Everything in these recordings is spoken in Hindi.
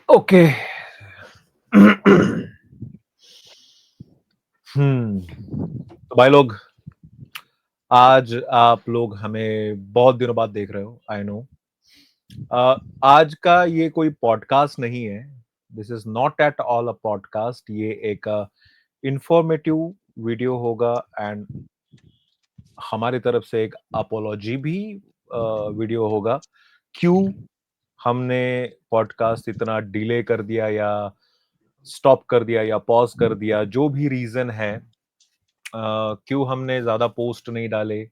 ओके। तो भाई लोग, आज आप लोग हमें बहुत दिनों बाद देख रहे हो, आई नो। आज का ये कोई पॉडकास्ट नहीं है। This is not at all a podcast. ये एक इंफॉर्मेटिव वीडियो होगा एंड हमारी तरफ से एक अपोलॉजी भी वीडियो होगा। क्यों हमने पॉडकास्ट इतना डिले कर दिया या स्टॉप कर दिया या पॉज कर दिया, जो भी रीजन है, क्यों हमने ज्यादा पोस्ट नहीं डाले,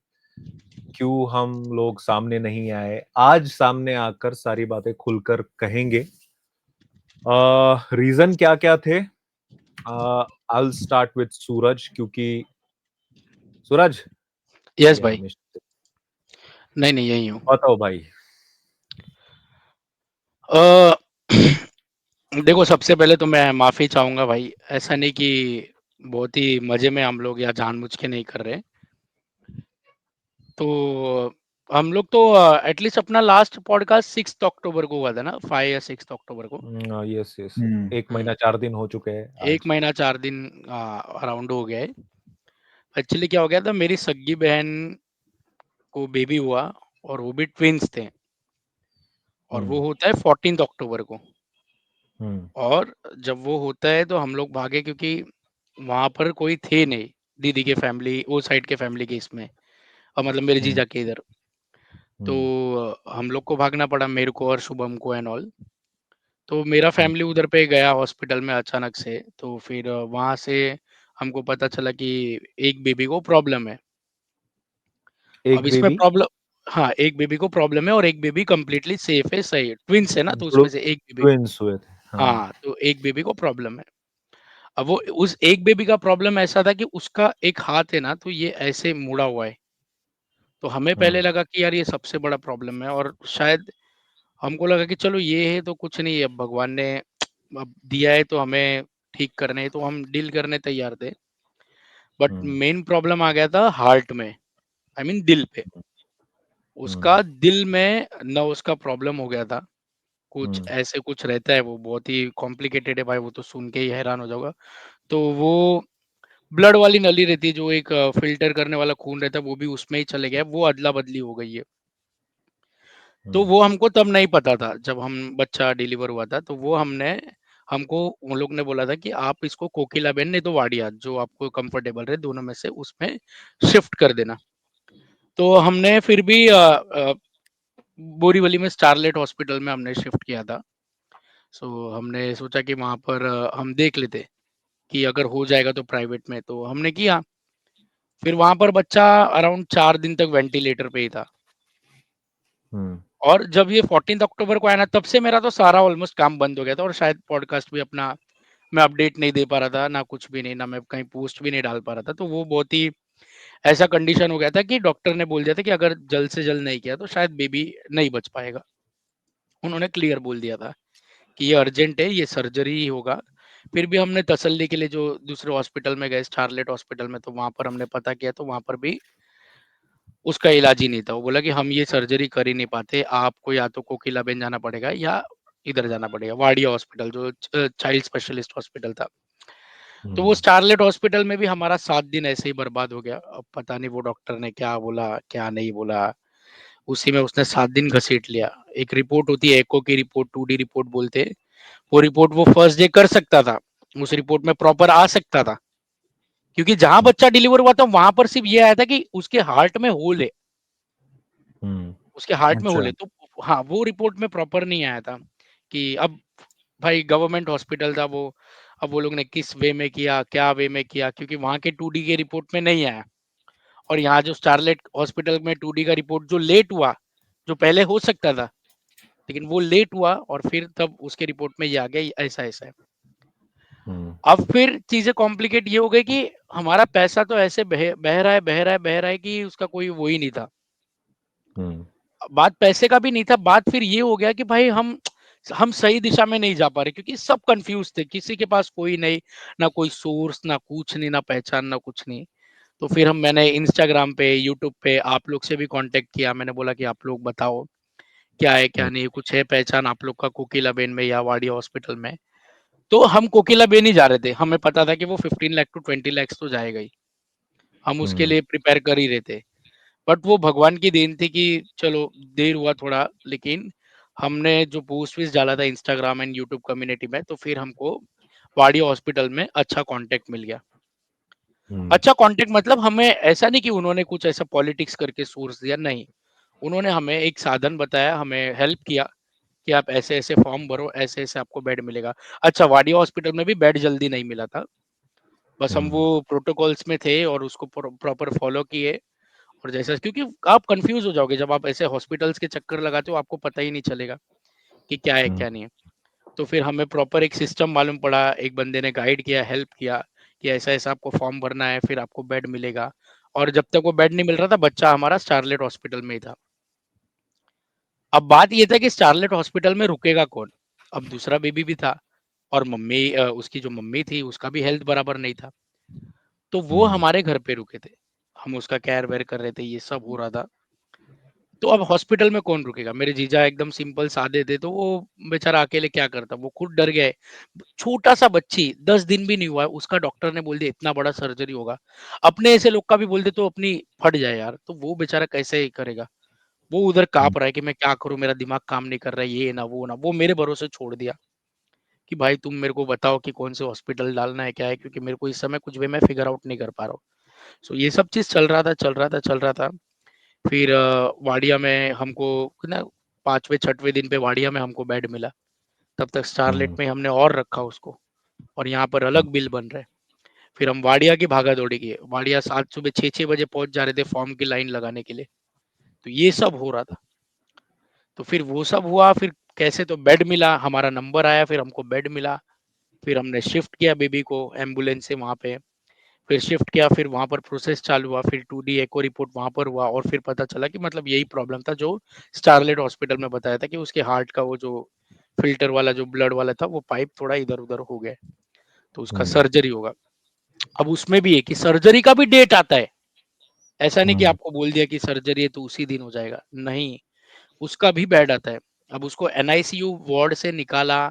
क्यों हम लोग सामने नहीं आए, आज सामने आकर सारी बातें खुलकर कहेंगे। रीजन क्या क्या थे? आई स्टार्ट विद सूरज, क्योंकि सूरज यस या भाई। हमेशा नहीं नहीं यही हूँ। बताओ भाई। अ, देखो सबसे पहले तो मैं माफी चाहूंगा भाई। ऐसा नहीं कि बहुत ही मजे में हम लोग या जानबूझ के नहीं कर रहे। तो हम लोग तो एटलीस्ट अपना लास्ट पॉडकास्ट 6 अक्टूबर को हुआ था ना, 5 या 6 अक्टूबर को। Yes yes. हुँ। 1 महीना 4 दिन हो चुके हैं एक आज। महीना 4 दिन अराउंड हो गया है। एक्चुअली क्या हो गया था, मेरी सगी बहन को बेबी हुआ और वो भी ट्विंस थे। और वो हम्म। होता है 14 अक्टूबर को। हम्म। और जब वो होता है तो हम लोग भागे, क्योंकि वहां पर कोई थे नहीं। दीदी के फैमिली, वो साइड के फैमिली के इसमें, और मतलब मेरे हुँ, जीजा के इधर। तो हम्म। हम लोग को भागना पड़ा, मेरे को और शुभम को एंड ऑल। तो मेरा हम्म। फैमिली उधर पे गया हॉस्पिटल में अचानक से। तो फिर वहां से हमको पता चला कि एक बेबी को प्रॉब्लम है। अब एक इसमें बेबी। प्रॉब्लम, हाँ एक बेबी को प्रॉब्लम है और एक बेबी कंप्लीटली सेफ है, सही है, ट्विंस है ना, तो जो उसमें से एक बेबी। ट्विंस हुए थे, हाँ। हाँ, तो एक बेबी को प्रॉब्लम है। अब वो उस एक बेबी का प्रॉब्लम ऐसा था कि उसका एक हाथ है ना, तो ये ऐसे मुड़ा हुआ है। तो हमें पहले हम्म। लगा कि यार ये सबसे बड़ा प्रॉब्लम है, और शायद हमको लगा कि चलो ये है तो कुछ नहीं है, अब भगवान ने अब दिया है तो हमें ठीक करने है, तो हम डील करने तैयार थे। But hmm. मेन प्रॉब्लम आ गया था हार्ट में, आई मीन दिल पे। हम्म। उसका दिल में न उसका प्रॉब्लम हो गया था। कुछ हम्म। ऐसे कुछ रहता है, वो बहुत ही कॉम्प्लिकेटेड है भाई, वो तो सुन के ही हैरान हो जाओगा। तो वो ब्लड वाली नली रहती है, जो एक फिल्टर करने वाला खून रहता है, वो भी उसमें ही चले गया है, वो अदला बदली हो गई है। तो हम्म। वो हमको तब नहीं पता था, जब हम बच्चा डिलीवर हुआ था, तो वो हमने हमको उन लोग ने बोला था कि आप इसको कोकिलाबेन नहीं तो वाडिया, जो आपको कंफर्टेबल रहे दोनों में से उसमें शिफ्ट कर देना। तो हमने फिर भी बोरीवली में स्टारलेट हॉस्पिटल में हमने शिफ्ट किया था। सो हमने सोचा कि वहां पर हम देख लेते कि अगर हो जाएगा तो प्राइवेट में, तो हमने किया। फिर वहां पर बच्चा अराउंड 4 दिन तक वेंटिलेटर पे ही था। हम्म। और जब ये 14 अक्टूबर को आया ना, तब से मेरा तो सारा ऑलमोस्ट काम बंद हो गया था, और शायद पॉडकास्ट भी अपना मैं अपडेट नहीं दे पा रहा था, ना कुछ भी नहीं, ना मैं कहीं पोस्ट भी नहीं डाल पा रहा था। तो वो बहुत ही ऐसा कंडीशन हो गया था कि डॉक्टर ने बोल दिया था कि अगर जल्द से जल्द नहीं किया तो शायद बेबी नहीं बच पाएगा। उन्होंने क्लियर बोल दिया था कि ये अर्जेंट है, ये सर्जरी ही होगा। फिर भी हमने तसल्ली के लिए जो दूसरे हॉस्पिटल में गए, स्टारलेट हॉस्पिटल में, तो वहां पर हमने पता किया, तो वहां पर भी उसका इलाज ही नहीं था। वो बोला कि हम ये सर्जरी कर ही नहीं पाते, आपको या तो कोकिलाबेन जाना पड़ेगा या इधर जाना पड़ेगा, वाडिया हॉस्पिटल, जो चाइल्ड स्पेशलिस्ट हॉस्पिटल था। तो वो हम्म। स्टारलेट हॉस्पिटल में भी हमारा 7 दिन ऐसे ही बर्बाद हो गया। अब पता नहीं वो डॉक्टर ने क्या बोला क्या नहीं बोला, उसी में उसने 7 दिन घसीट लिया। एक रिपोर्ट होती है, एको की रिपोर्ट, 2D रिपोर्ट बोलते हैं। वो रिपोर्ट वो फर्स्ट डे कर सकता था, उस रिपोर्ट में प्रॉपर आ सकता था, क्योंकि जहां बच्चा डिलीवर हुआ था वहां पर सिर्फ ये आया था कि उसके हार्ट में होल है, हम्म। उसके हार्ट में होल अच्छा। है। तो हाँ, वो रिपोर्ट में प्रॉपर नहीं आया था कि अब भाई गवर्नमेंट हॉस्पिटल था वो। अब वो लोग ने किस वे में किया, क्या वे में किया, क्योंकि वहां के 2D के रिपोर्ट में नहीं आया। और यहाँ जो स्टारलेट हॉस्पिटल में 2D का रिपोर्ट जो लेट हुआ, जो पहले हो सकता था, लेकिन वो लेट हुआ, और फिर तब उसके रिपोर्ट में ये आ गया ऐसा ऐसा है। हम्म। अब फिर चीजें कॉम्प्लिकेट ये हो गई कि हमारा पैसा तो ऐसे बह रहा है, बह रहा है, बह रहा है, कि उसका कोई वो ही नहीं था। हम्म। बात पैसे का भी नहीं था, बात फिर ये हो गया कि भाई हम सही दिशा में नहीं जा पा रहे, क्योंकि सब कंफ्यूज थे, किसी के पास कोई नहीं, ना कोई सोर्स, ना कुछ नहीं, ना पहचान, ना कुछ नहीं। तो फिर मैंने इंस्टाग्राम पे, यूट्यूब पे आप लोग से भी कांटेक्ट किया। मैंने बोला कि आप लोग बताओ क्या है क्या हुँ, नहीं, कुछ है पहचान आप लोग का कोकिलाबेन में या वाडिया हॉस्पिटल में? तो हम कोकिलाबेन ही जा रहे थे, हमें पता था कि वो 15 लाख टू 20 लाख तो जाएगा ही, हम उसके हुँ, लिए प्रिपेयर कर ही रहे थे। बट वो भगवान की देन थी कि चलो देर हुआ थोड़ा, लेकिन हमने जो पोस्ट वोस्ट डाला था इंस्टाग्राम एंड यूट्यूब कम्युनिटी में, तो फिर हमको वाडिया हॉस्पिटल में अच्छा कॉन्टेक्ट मिल गया। हुँ, अच्छा कॉन्टेक्ट मतलब हमें ऐसा नहीं कि उन्होंने कुछ ऐसा पॉलिटिक्स करके सोर्स दिया, नहीं। उन्होंने हमें एक साधन बताया, हमें हेल्प किया कि आप ऐसे-ऐसे फॉर्म भरो, ऐसे-ऐसे आपको बेड मिलेगा। अच्छा वाडिया हॉस्पिटल में भी बेड जल्दी नहीं मिला था। बस हम वो हुँ, प्रोटोकॉल्स में थे और उसको प्रॉपर फॉलो किए। और जैसा क्योंकि आप कंफ्यूज हो जाओगे जब आप ऐसे हॉस्पिटल्स के चक्कर लगाते हो, आपको पता ही नहीं चलेगा कि क्या है हुँ, क्या नहीं है। तो फिर हमें प्रॉपर एक सिस्टम मालूम पड़ा, एक बंदे ने गाइड किया, हेल्प किया कि ऐसा ऐसा आपको फॉर्म भरना है, फिर आपको बेड मिलेगा। और जब तक वो बेड नहीं मिल रहा था, बच्चा हमारा स्टारलेट हॉस्पिटल में ही था। अब बात ये था कि स्टारलेट हॉस्पिटल में रुकेगा कौन? अब दूसरा बेबी भी था और मम्मी उसकी जो मम्मी थी उसका भी हेल्थ बराबर नहीं था। तो वो हुँ, हमारे घर पे रुके थे। हम उसका केयर वेयर कर रहे थे, ये सब हो रहा था। तो अब हॉस्पिटल में कौन रुकेगा? मेरे जीजा एकदम सिंपल सादे थे, तो वो बेचारा अकेले क्या करता? वो खुद डर गया है। छोटा-सा बच्ची 10 दिन भी नहीं हुआ है, उसका डॉक्टर ने बोल दिया इतना बड़ा सर्जरी होगा। अपने ऐसे लोग का भी बोल दे तो अपनी फट जाए यार, तो वो बेचारा कैसे करेगा? वो उधर हुँ, काँप रहा है कि मैं क्या करूँ? मेरा दिमाग काम नहीं कर रहा है, ये ना, वो ना। वो मेरे भरोसे छोड़ दिया कि भाई तुम मेरे को बताओ कि कौन से हॉस्पिटल डालना है, क्या है? क्योंकि मेरे को इस समय कुछ भी मैं फिगर आउट नहीं कर पा रहा हूँ। सो ये सब चीज़ चल रहा था, चल रहा था, चल रहा था। फिर वाडिया में हमको ना 5वें 6वें दिन पे वाडिया में हमको बेड मिला। तब तक स्टारलेट हुँ, में हमने और रखा उसको और यहाँ पर अलग बिल बन रहे हैं। फिर हम वाडिया की भागा-दौड़ी किए। वाडिया 7 सुबह 6-6 बजे पहुँच जा रहे थे फॉर्म की लाइन लगाने के लिए। तो ये सब हो रहा था। तो फिर वो सब हुआ, फिर कैसे तो बेड मिला, हमारा नंबर आया, फिर हमको बेड मिला। फिर हमने शिफ्ट किया बेबी को एम्बुलेंस से वहाँ पे। फिर शिफ्ट किया, फिर वहाँ पर प्रोसेस चालू हुआ, फिर 2D एको रिपोर्ट वहाँ पर हुआ और फिर पता चला कि मतलब यही प्रॉब्लम था जो स्टारलेट हॉस्पिटल में बताया था कि उसके हार्ट का वो जो फ़िल्टर वाला जो ब्लड वाला था, वो पाइप थोड़ा इधर-उधर हो गया है, तो उसका हुँ, सर्जरी होगा। अब उसमें भी है कि सर्जरी का भी डेट आता है। ऐसा नहीं कि हुँ, आपको बोल दिया कि सर्जरी है तो उसी दिन हो जाएगा, नहीं, उसका भी बेड आता है। अब उसको एनआईसीयू वार्ड से निकाला,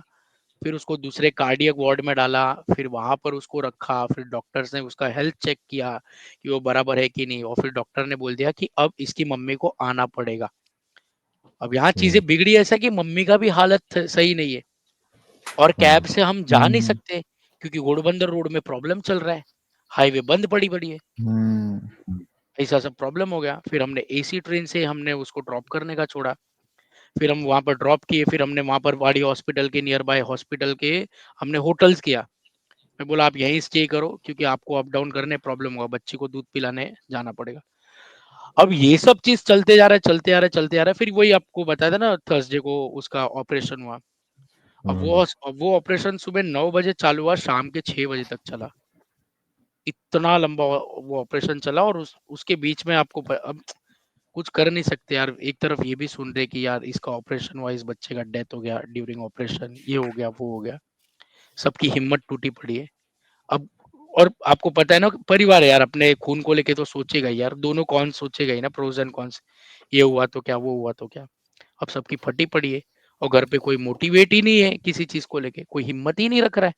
फिर उसको दूसरे कार्डियक वार्ड में डाला, फिर वहाँ पर उसको रखा, फिर डॉक्टर्स ने उसका हेल्थ चेक किया कि वो बराबर है कि नहीं और फिर डॉक्टर ने बोल दिया कि अब इसकी मम्मी को आना पड़ेगा। अब यहाँ हुँ, चीज़ें बिगड़ी ऐसा कि मम्मी का भी हालत सही नहीं है और कैब हुँ, से हम जा नहीं हुँ, सकते क्योंकि घोड़बंदर रोड में प्रॉब्लम चल रहा है, हाईवे बंद पड़ी-पड़ी है। हुँ, ऐसा सब प्रॉब्लम हो गया, फिर हमने एसी ट्रेन से हमने उसको ड्रॉप करने का छोड़ा। फिर हम वहाँ पर ड्रॉप किए, फिर हमने वहाँ पर वाडी हॉस्पिटल के नियर बाय हॉस्पिटल के हमने होटल्स किया। मैं बोला आप यहीं स्टे करो क्योंकि आपको अप डाउन करने प्रॉब्लम होगा, बच्ची को दूध पिलाने जाना पड़ेगा। अब ये सब चीज़ चलते जा रहा है, चलते आ रहा है, चलते आ रहा है, फिर वही आपको बताया था ना थर्सडे को उसका ऑपरेशन हुआ। हुँ, अब वो ऑपरेशन सुबह 9 बजे चालू हुआ, शाम के 6 बजे तक चला। इतना लंबा वो ऑपरेशन चला और उसके बीच में आपको अब कुछ कर नहीं सकते यार। एक तरफ ये भी सुन रहे कि यार इसका ऑपरेशन हुआ, इस बच्चे का डेथ हो गया ड्यूरिंग ऑपरेशन, ये हो गया, वो हो गया। सबकी हिम्मत टूटी पड़ी है। अब और आपको पता है ना परिवार है यार, अपने खून को लेके तो सोचेगा ही यार, दोनों कौन सोचेगा ही ना, प्रोज एंड कॉन्स। ये हुआ तो क्या, वो हुआ तो क्या। अब सबकी फटी पड़ी है और घर पे कोई मोटिवेट ही नहीं है किसी चीज को लेके, कोई हिम्मत ही नहीं रख रहा है।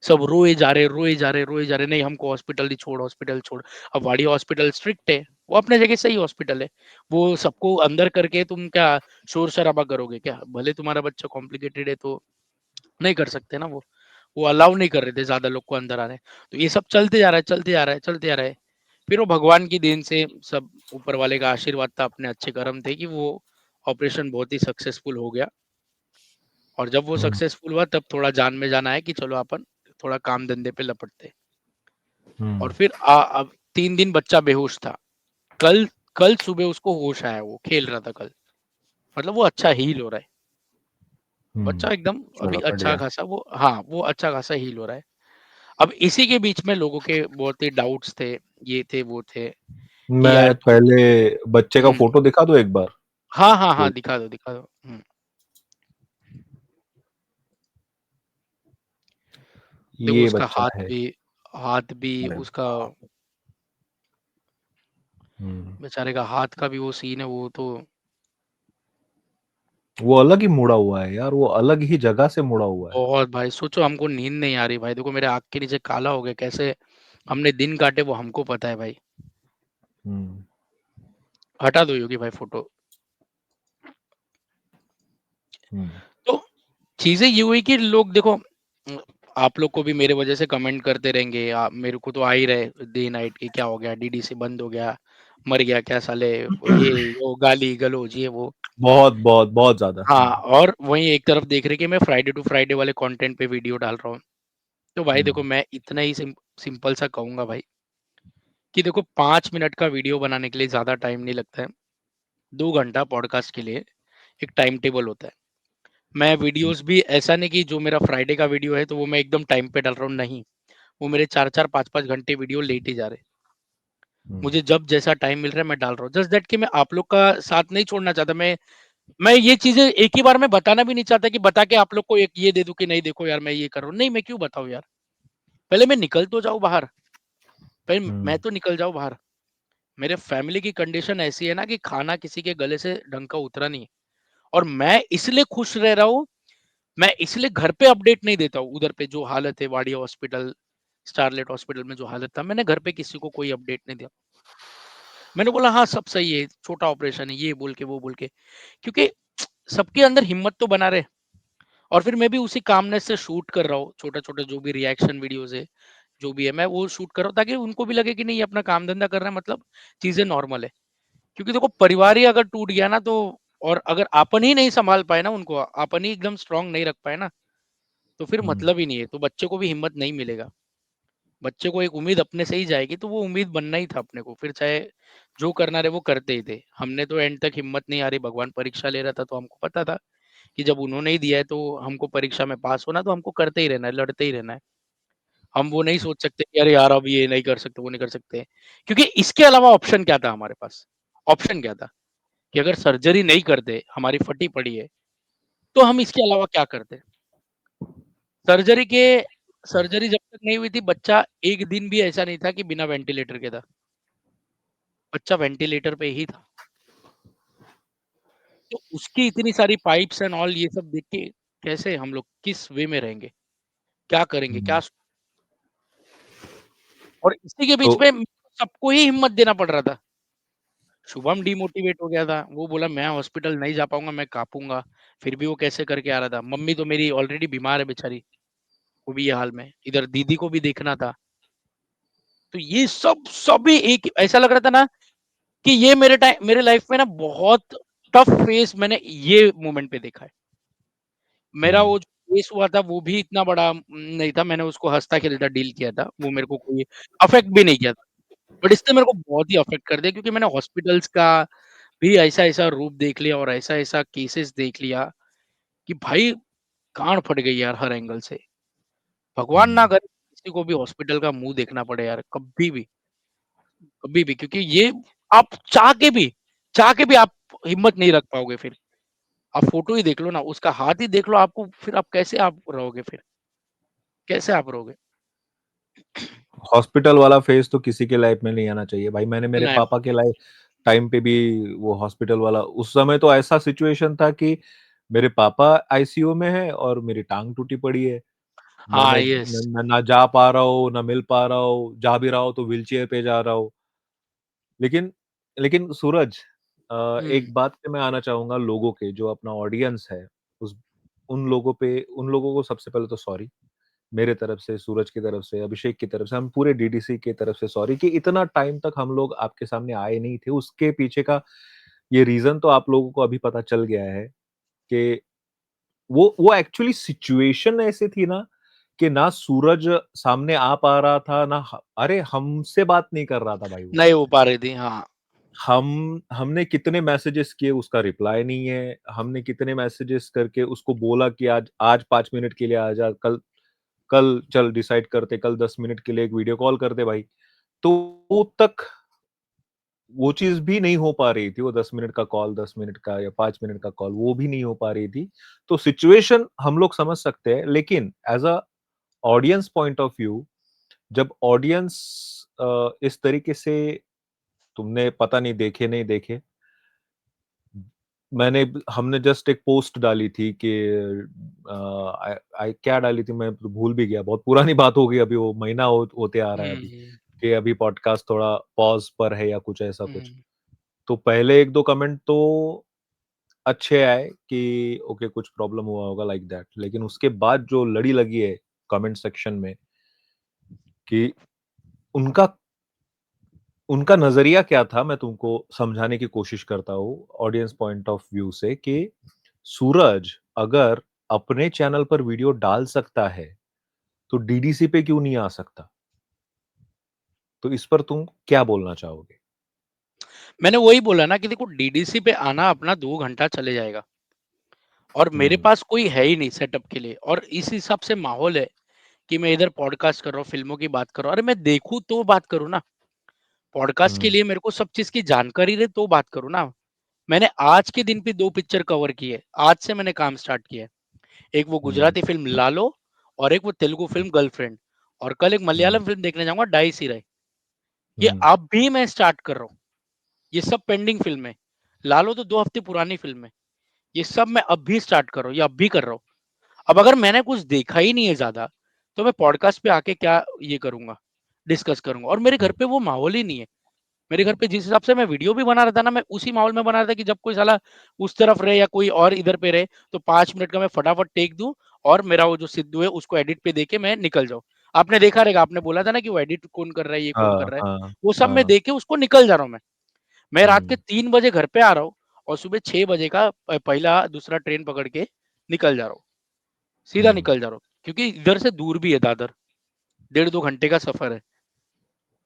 सब रोए जा रहे, रोए जा रहे, रोए जा रहे, नहीं हमको हॉस्पिटल ही छोड़, हॉस्पिटल छोड़। अब वाड़ी हॉस्पिटल स्ट्रिक्ट है, वो अपने जगह सही हॉस्पिटल है। वो सबको अंदर करके तुम क्या शोर शराबा करोगे क्या? भले तुम्हारा बच्चा कॉम्प्लिकेटेड है तो नहीं कर सकते ना वो अलाउ नहीं कर रहे थे ज्यादा लोग को अंदर आने। तो ये सब चलते जा रहा है, चलते जा रहा है, चलते जा रहा है। फिर वो भगवान की देन से सब ऊपर वाले का आशीर्वाद था, अपने अच्छे कर्म थे कि वो ऑपरेशन बहुत ही सक्सेसफुल हो गया। और जब वो हुँ, सक्सेसफुल हुआ तब थोड़ा जान में जान आया कि चलो अपन थोड़ा काम धंधे पे लपटते हैं। और हुँ, फिर अब 3 दिन बच्चा बेहोश था। कल कल सुबह उसको होश आया, वो खेल रहा था कल। मतलब वो अच्छा हील हो रहा है। हुँ, बच्चा एकदम अभी चलो अच्छा बढ़िया। खासा वो, हाँ, वो अच्छा खासा हील हो रहा है। अब इसी के बीच में लोगों के बहुत ही डाउट्स थे, ये थे, वो थे कि यार मैं पहले बच्चे का हुँ। फ़ोटो दिखा दूँ एक बार? हाँ, हाँ, हाँ, तो दिखा दो, दिखा दो। हुँ। देखो ये उसका बच्चा है। हाथ भी अरे उसका, वाह! हुँ, बेचारे का हाथ का भी वो सीन है, वो तो वो अलग ही मुड़ा हुआ है यार, वो अलग ही जगह से मुड़ा हुआ है। बहुत भाई, सोचो हमको नींद नहीं आ रही भाई, देखो मेरे आँख के नीचे काला हो गया, कैसे हमने दिन काटे वो हमको पता है भाई। हम्म। हटा दो योगी भाई फ़ोटो। हम्म। तो चीज़ें ये हुई कि लोग देखो आप लोग को भी मेरे वजह से कमेंट करते रहेंगे, मेरे को तो आ ही रहे डे नाइट की, क्या हो गया डीडीसी बंद हो गया, मर गया क्या साले, ये वो गाली गलौज ये वो। बहुत बहुत बहुत ज्यादा। हाँ, और वहीं एक तरफ देख रहे कि मैं फ्राइडे टू फ्राइडे वाले कंटेंट पे वीडियो डाल रहा हूँ। तो भाई देखो हम्म। मैं इतना ही सिंपल सा कहूँगा भाई कि देखो 5 मिनट का वीडियो बनाने के लिए ज़्यादा टाइम नहीं लगता है। 2 घंटा पॉडकास्ट के लिए एक टाइम टेबल होता है। मैं वीडियोज़ भी ऐसा नहीं कि जो मेरा फ्राइडे का वीडियो है तो वो मैं एकदम टाइम पे डाल रहा हूँ, नहीं। वो मेरे 4-4 5-5 घंटे वीडियो लेट ही जा रहे हैं। हम्म। मुझे जब जैसा टाइम मिल रहा है मैं डाल रहा हूँ। जस्ट दैट कि मैं आप लोग का साथ नहीं छोड़ना चाहता। मैं ये चीज़ें एक ही बार में बताना भी नहीं चाहता कि बता के आप लोग को एक ये दे दूँ कि नहीं देखो यार मैं ये कर रहा हूँ। नहीं, मैं क्यों बताऊँ यार? पहले मैं निकल तो जाऊँ बाहर। पहले मैं हम्म। तो निकल जाऊँ बाहर। मेरे फैमिली की कंडीशन ऐसी है ना कि खाना किसी के गले से ढंग का उतरा नहीं है। और मैं इसलिए खुश रह रहा हूँ, मैं इसलिए घर पे अपडेट नहीं देता हूँ। उधर पे जो हालत है वाडिया हॉस्पिटल, स्टारलेट हॉस्पिटल में जो हालत था, मैंने घर पे किसी को कोई अपडेट नहीं दिया। मैंने बोला हाँ, सब सही है, छोटा ऑपरेशन है, ये बोल के, वो बोल के। क्योंकि सबके अंदर हिम्मत तो बना रहे। और फिर मैं भी उसी कामनेस से शूट कर रहा हूँ, छोटा-छोटा जो भी रिएक्शन वीडियोज़ है, जो भी है, मैं वो शूट कर रहा हूँ ताकि उनको भी लगे कि नहीं ये अपना काम धंधा कर रहा है, मतलब चीज़ें नॉर्मल है। क्योंकि देखो परिवार ही अगर टूट गया ना तो, और अगर अपन ही नहीं सँभाल पाए ना उनको, अपन ही एकदम स्ट्रॉन्ग नहीं रख पाए ना, तो फिर हम्म। मतलब ही नहीं है। तो बच्चे को भी हिम्मत नहीं मिलेगा। बच्चे को एक उम्मीद अपने से ही जाएगी, तो वो उम्मीद बनना ही था अपने को। फिर चाहे जो करना रहे वो करते ही थे। हमने तो एंड तक हिम्मत नहीं हारी, भगवान परीक्षा ले रहा था तो हमको पता था कि जब उन्होंने ही दिया है तो हमको परीक्षा में पास होना, तो हमको करते ही रहना है, लड़ते ही रहना है। हम वो नहीं सोच सकते कि अरे यार अब ये नहीं कर सकते, वो नहीं कर सकते। क्योंकि इसके अलावा ऑप्शन क्या था हमारे पास? ऑप्शन क्या था? कि अगर सर्जरी नहीं करते, हमारी फटी पड़ी है, तो हम इसके अलावा क्या करते? सर्जरी के सर्जरी जब तक नहीं हुई थी, बच्चा एक दिन भी ऐसा नहीं था कि बिना वेंटिलेटर के था। बच्चा वेंटिलेटर पे ही था। तो उसकी इतनी सारी पाइप्स एंड ऑल ये सब देख के कैसे हम लोग किस वे में रहेंगे? क्या करेंगे? हम्म। और इसी के तो बीच में सबको ही हिम्मत देना पड़ रहा था। शुभम डिमोटिवेट हो गया था। वो बोला मैं हॉस्पिटल नहीं जा पाऊँगा, मैं काँपूँगा। फिर भी वो कैसे करके आ रहा था। मम्मी तो मेरी ऑलरेडी बीमार है बेचारी, वो भी ये हाल में। इधर दीदी को भी देखना था। तो ये सब सभी एक ऐसा लग रहा था ना कि ये मेरे लाइफ में ना बहुत टफ फेज़ मैंने ये मोमेंट पे देखा है। मेरा हम्म। वो जो केस हुआ था वो भी इतना बड़ा नहीं था, मैंने उसको हँसता-खेलता डील किया था। वो मेरे को कोई अफ़ेक्ट भी नहीं किया था। बट इसने मेरे को बहुत ही अफ़ेक्ट कर दिया क्योंकि मैंने हॉस्पिटल्स का भी ऐसा-ऐसा रूप देख लिया और ऐसा-ऐसा केसेस देख लिया कि भाई गाँड फट गई यार हर एंगल से। भगवान ना हम्म। करे किसी को भी हॉस्पिटल का मुँह देखना पड़े यार कभी भी क्योंकि ये आप चाह के भी आप हिम्मत नहीं रख पाओगे फिर। आप फ़ोटो ही देख लो ना, उसका हाथ ही देख लो आपको फिर आप कैसे आप रहोगे फिर? कैसे आप रहोगे? हॉस्पिटल वाला फेज तो किसी के लाइफ में नहीं आना चाहिए भाई। मैंने मेरे नहीं, पापा के लाइफ टाइम पे भी वो हॉस्पिटल वाला, उस समय तो ऐसा सिचुएशन था कि मेरे पापा आईसीयू में है और मेरी टांग टूटी पड़ी है। हाँ, मैं यस। ना जा पा रहा हूँ, ना मिल पा रहा हूँ, जा भी रहा हूँ तो व्हीलचेयर पे जा रहा हूँ। लेकिन लेकिन सूरज, हुँ। एक बात पे मैं आना चाहूँगा लोगों के, जो अपना ऑडियंस है, उस उन लोगों को सबसे पहले तो सॉरी। मेरे तरफ से, सूरज की तरफ से, अभिषेक की तरफ से, हम पूरे डीडीसी की तरफ से सॉरी कि इतना टाइम तक हम लोग आपके सामने आए नहीं थे। उसके पीछे का ये रीज़न तो आप लोगों को अभी पता चल गया है कि वो एक्चुअली सिचुएशन ऐसी थी ना कि ना सूरज सामने आ पा रहा था, ना अरे हमसे बात नहीं कर रहा था भाई वो। नहीं हो पा रही थी, हाँ। हमने कितने मैसेजेस किए, उसका रिप्लाई नहीं है। हमने कितने मैसेजेस करके उसको बोला कि आज आज 5 मिनट के लिए आ जा, कल कल चल डिसाइड करते, कल 10 मिनट के लिए एक वीडियो कॉल करते भाई। तो वो तक वो चीज़ भी नहीं हो पा रही थी, वो 10 मिनट का कॉल, 10 मिनट का या 5 मिनट का कॉल, वो भी नहीं हो पा रही थी। तो सिचुएशन हम लोग समझ सकते हैं, लेकिन as a audience point of view, जब ऑडियंस इस तरीके से, तुमने पता नहीं देखे, नहीं देखे, हमने जस्ट एक पोस्ट डाली थी कि क्या डाली थी, मैं भूल भी गया, बहुत पुरानी बात हो गई, अभी वो महीना होते आ रहा है अभी, कि अभी पॉडकास्ट थोड़ा पॉज पर है या कुछ ऐसा कुछ। तो पहले एक दो कमेंट तो अच्छे आए कि ओके कुछ प्रॉब्लम हुआ होगा लाइक दैट, लेकिन उसके बाद जो लड़ी लगी है कमेंट सेक्शन में कि उनका उनका नजरिया क्या था, मैं तुमको समझाने की कोशिश करता हूँ ऑडियंस पॉइंट ऑफ व्यू से, कि सूरज अगर अपने चैनल पर वीडियो डाल सकता है तो डीडीसी पे क्यों नहीं आ सकता? तो इस पर तुम क्या बोलना चाहोगे? मैंने वही बोला ना कि देखो डीडीसी पे आना अपना 2 घंटा चले जाएगा और मेरे पास कोई है ही नहीं सेटअप के लिए, और इस हिसाब से माहौल है कि मैं इधर पॉडकास्ट कर रहा हूँ, फिल्मों की बात कर रहा हूँ। अरे मैं देखूँ तो बात करूँ ना, पॉडकास्ट के लिए मेरे को सब चीज़ की जानकारी रहे तो बात करूँ ना। मैंने आज के दिन पे 2 पिक्चर कवर की है, आज से मैंने काम स्टार्ट किया है। एक वो गुजराती फिल्म लालो और एक वो तेलुगु फिल्म गर्लफ्रेंड, और कल एक मलयालम फिल्म देखने जाऊँगा डाई सिराई। ये अब भी मैं स्टार्ट कर रहा हूँ, ये सब पेंडिंग फिल्म है। लालो तो 2 हफ्ते पुरानी फिल्म है, ये सब मैं अब भी स्टार्ट कर रहा हूँ, ये अब भी कर रहा हूँ। अब अगर मैंने कुछ देखा ही नहीं है ज्यादा, तो मैं पॉडकास्ट पे आके क्या ये करूंगा, डिस्कस करूंगा। और मेरे घर पे वो माहौल ही नहीं है। मेरे घर पे जिस हिसाब से मैं वीडियो भी बना रहा था ना, मैं उसी माहौल में बना रहा था कि जब कोई साला उस तरफ रहे या कोई और इधर पे रहे, तो 5 मिनट का मैं फटाफट टेक दूं और मेरा वो जो सिद्धू है उसको एडिट पे देके मैं निकल जाऊं। आपने देखा रहेगा, आपने बोला था ना कि वो एडिट कौन कर रहा है, ये कौन कर हाँ, रहा है, हाँ, वो सब मैं हाँ। देके उसको निकल जा रहा हूँ। मैं रात के हुँ, 3 बजे घर पे आ रहा हूँ और सुबह 6 बजे का पहला दूसरा ट्रेन पकड़ के निकल जा रहा हूँ, सीधा हुँ, निकल जा रहा हूँ, क्योंकि इधर से दूर भी है दादर, 1.5 2 घंटे का सफर है।